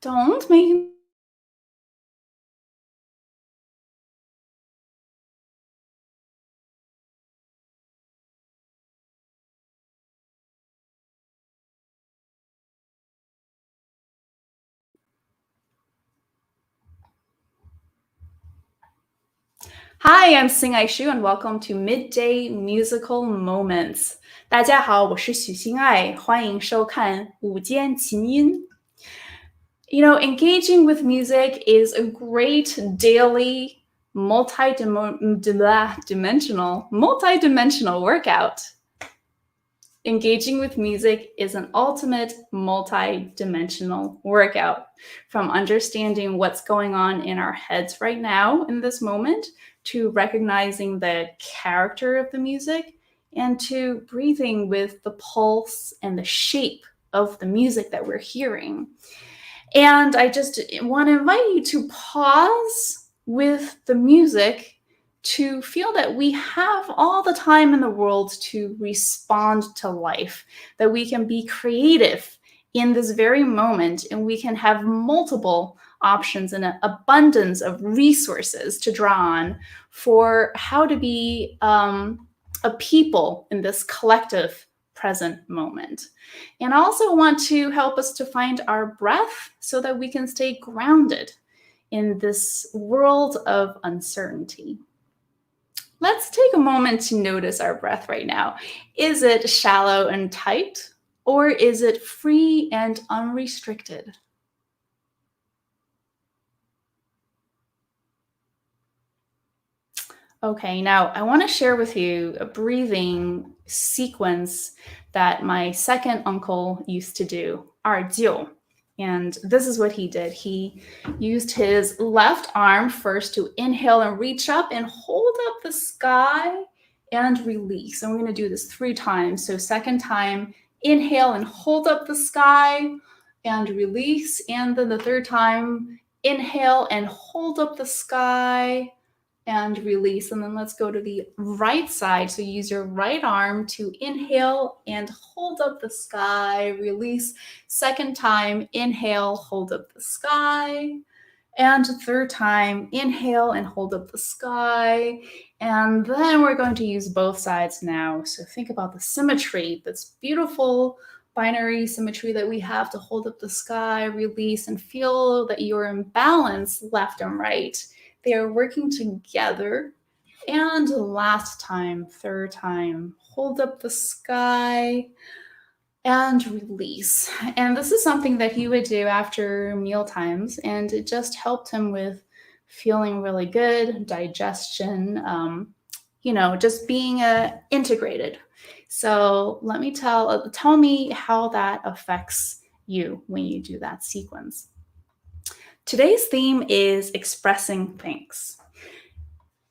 Don't make Hi, I'm Hsing-ay Hsu, and welcome to Midday Musical Moments. 大家好，我是许心爱，欢迎收看午间琴音。Engaging with music is a great daily multi-dimensional workout. Engaging with music is an ultimate multi-dimensional workout, from understanding what's going on in our heads right now in this moment, to recognizing the character of the music, and to breathing with the pulse and the shape of the music that we're hearing. And I just want to invite you to pause with the music to feel that we have all the time in the world to respond to life, that we can be creative in this very moment, and we can have multiple options and an abundance of resources to draw on for how to be a people in this collective present moment. And I also want to help us to find our breath so that we can stay grounded in this world of uncertainty. Let's take a moment to notice our breath right now. Is it shallow and tight, or is it free and unrestricted? Okay, now I want to share with you a breathing sequence that my second uncle used to do, our jiu. And this is what he did. He used his left arm first to inhale and reach up and hold up the sky and release. And we're going to do this 3 times. So, second time, inhale and hold up the sky and release. And then the third time, inhale and hold up the sky and release. And then let's go to the right side. So use your right arm to inhale and hold up the sky, release. Second time, inhale, hold up the sky. And third time, inhale and hold up the sky. And then we're going to use both sides now. So think about the symmetry, this beautiful binary symmetry that we have to hold up the sky, release, and feel that you're in balance left and right. They are working together. And last time, third time, hold up the sky and release. And this is something that he would do after meal times, and it just helped him with feeling really good, digestion, just being integrated. So tell me how that affects you when you do that sequence. Today's theme is expressing thanks.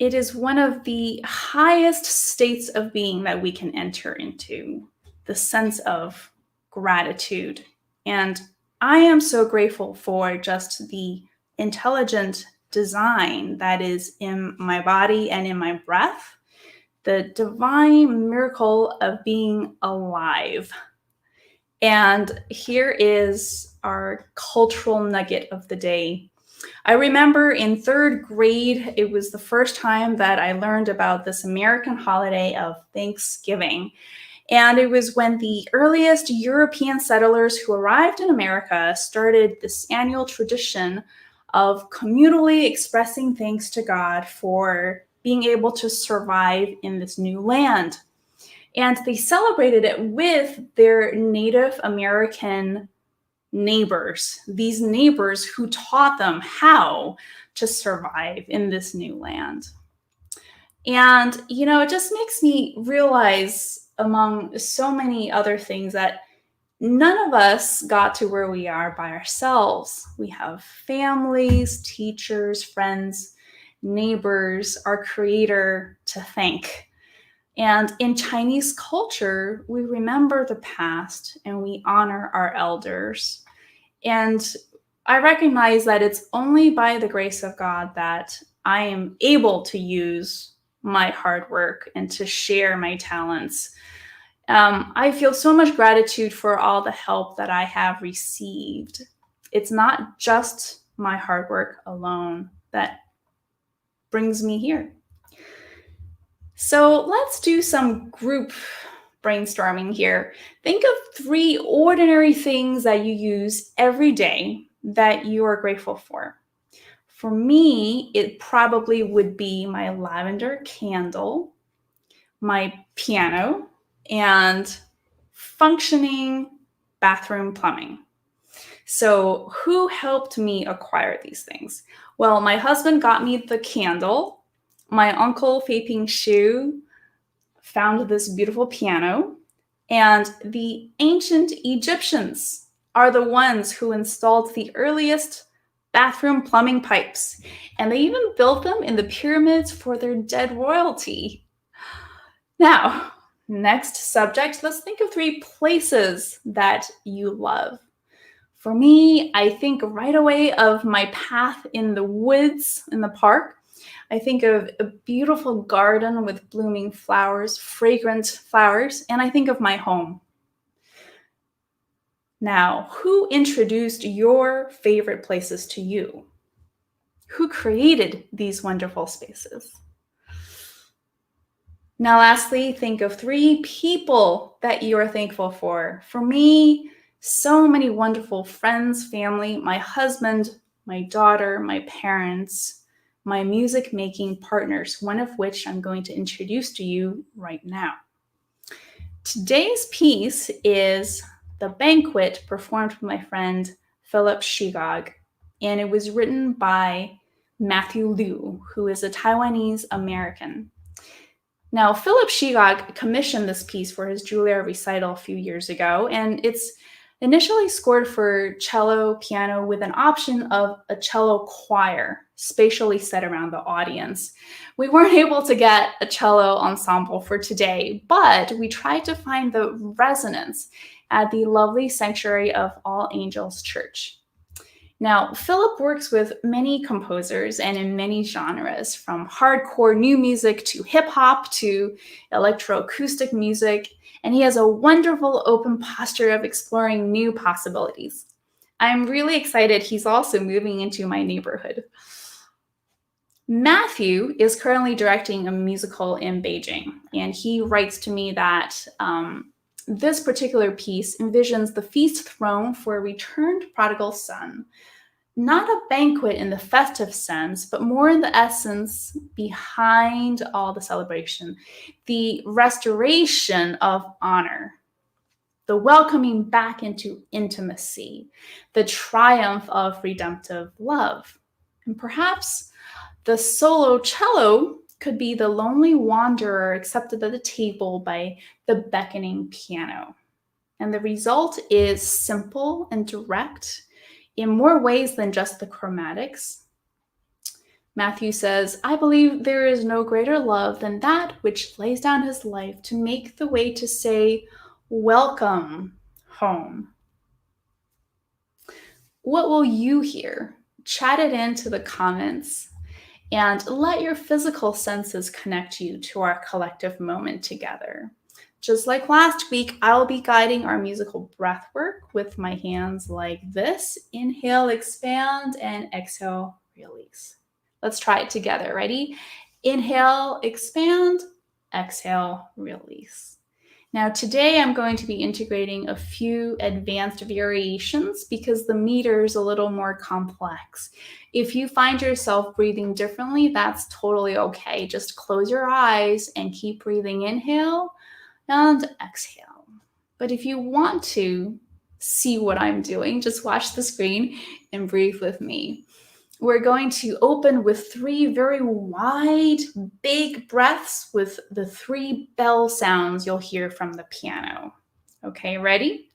It is one of the highest states of being that we can enter into, the sense of gratitude. And I am so grateful for just the intelligent design that is in my body and in my breath, the divine miracle of being alive. And here is our cultural nugget of the day. I remember in third grade, it was the first time that I learned about this American holiday of Thanksgiving. And it was when the earliest European settlers who arrived in America started this annual tradition of communally expressing thanks to God for being able to survive in this new land. And they celebrated it with their Native American neighbors, these neighbors who taught them how to survive in this new land. And, it just makes me realize, among so many other things, that none of us got to where we are by ourselves. We have families, teachers, friends, neighbors, our creator to thank. And in Chinese culture, we remember the past and we honor our elders. And I recognize that it's only by the grace of God that I am able to use my hard work and to share my talents. I feel so much gratitude for all the help that I have received. It's not just my hard work alone that brings me here. So let's do some group brainstorming here. Think of 3 ordinary things that you use every day that you are grateful for. For me, it probably would be my lavender candle, my piano, and functioning bathroom plumbing. So, who helped me acquire these things? Well, my husband got me the candle. My uncle, Fei-Ping Hsu, found this beautiful piano. And the ancient Egyptians are the ones who installed the earliest bathroom plumbing pipes. And they even built them in the pyramids for their dead royalty. Now, next subject, let's think of 3 places that you love. For me, I think right away of my path in the woods, in the park. I think of a beautiful garden with blooming flowers, fragrant flowers, and I think of my home. Now, who introduced your favorite places to you? Who created these wonderful spaces? Now, lastly, think of 3 people that you are thankful for. For me, so many wonderful friends, family, my husband, my daughter, my parents, my music-making partners, one of which I'm going to introduce to you right now. Today's piece is The Banquet, performed by my friend Philip Shigog, and it was written by Matthew Liu, who is a Taiwanese American. Now, Philip Shigog commissioned this piece for his Juilliard recital a few years ago, and it's initially scored for cello, piano, with an option of a cello choir, spatially set around the audience. We weren't able to get a cello ensemble for today, but we tried to find the resonance at the lovely Sanctuary of All Angels Church. Now, Philip works with many composers and in many genres, from hardcore new music to hip hop to electroacoustic music, and he has a wonderful open posture of exploring new possibilities. I'm really excited he's also moving into my neighborhood. Matthew is currently directing a musical in Beijing, and he writes to me that this particular piece envisions the feast thrown for a returned prodigal son. Not a banquet in the festive sense, but more in the essence behind all the celebration, the restoration of honor, the welcoming back into intimacy, the triumph of redemptive love. And perhaps the solo cello could be the lonely wanderer accepted at the table by the beckoning piano. And the result is simple and direct in more ways than just the chromatics. Matthew says, "I believe there is no greater love than that which lays down his life to make the way to say, 'Welcome home.'" What will you hear? Chat it into the comments and let your physical senses connect you to our collective moment together. Just like last week, I'll be guiding our musical breath work with my hands like this. Inhale, expand, and exhale, release. Let's try it together. Ready? Inhale, expand, exhale, release. Now, today I'm going to be integrating a few advanced variations because the meter is a little more complex. If you find yourself breathing differently, that's totally okay. Just close your eyes and keep breathing. Inhale and exhale. But if you want to see what I'm doing, just watch the screen and breathe with me. We're going to open with 3 very wide, big breaths with the 3 bell sounds you'll hear from the piano. Okay, ready?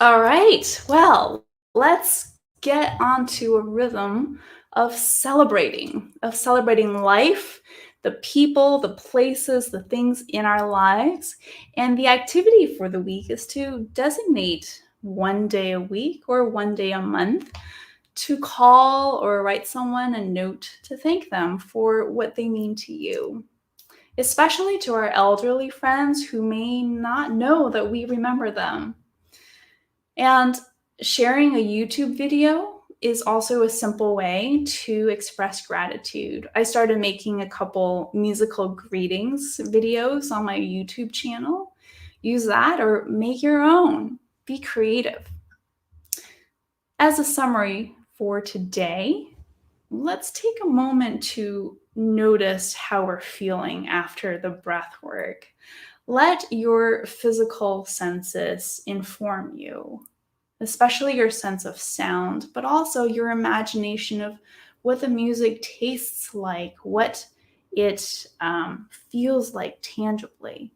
All right. Well, let's get onto a rhythm of celebrating life, the people, the places, the things in our lives. And the activity for the week is to designate one day a week or one day a month to call or write someone a note to thank them for what they mean to you, especially to our elderly friends who may not know that we remember them. And sharing a YouTube video is also a simple way to express gratitude. I started making a couple musical greetings videos on my YouTube channel. Use that or make your own. Be creative. As a summary for today, let's take a moment to notice how we're feeling after the breath work. Let your physical senses inform you, especially your sense of sound, but also your imagination of what the music tastes like, what it feels like tangibly.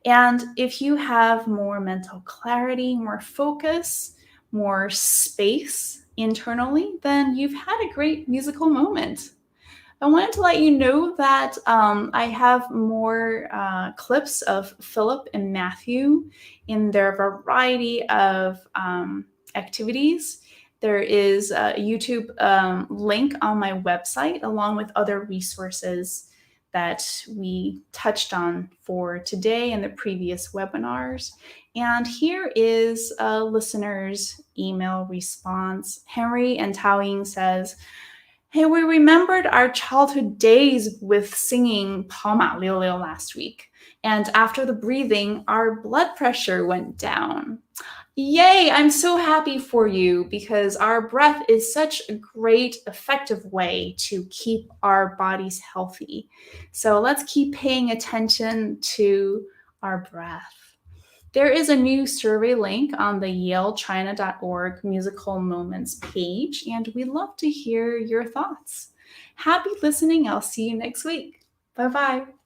And if you have more mental clarity, more focus, more space internally, then you've had a great musical moment. I wanted to let you know that I have more clips of Philip and Matthew in their variety of activities. There is a YouTube link on my website, along with other resources that we touched on for today and the previous webinars. And here is a listener's email response. Henry and Taoying says, "Hey, we remembered our childhood days with singing 跑马溜溜 last week. And after the breathing, our blood pressure went down." Yay, I'm so happy for you because our breath is such a great, effective way to keep our bodies healthy. So let's keep paying attention to our breath. There is a new survey link on the yalechina.org musical moments page, and we'd love to hear your thoughts. Happy listening. I'll see you next week. Bye bye.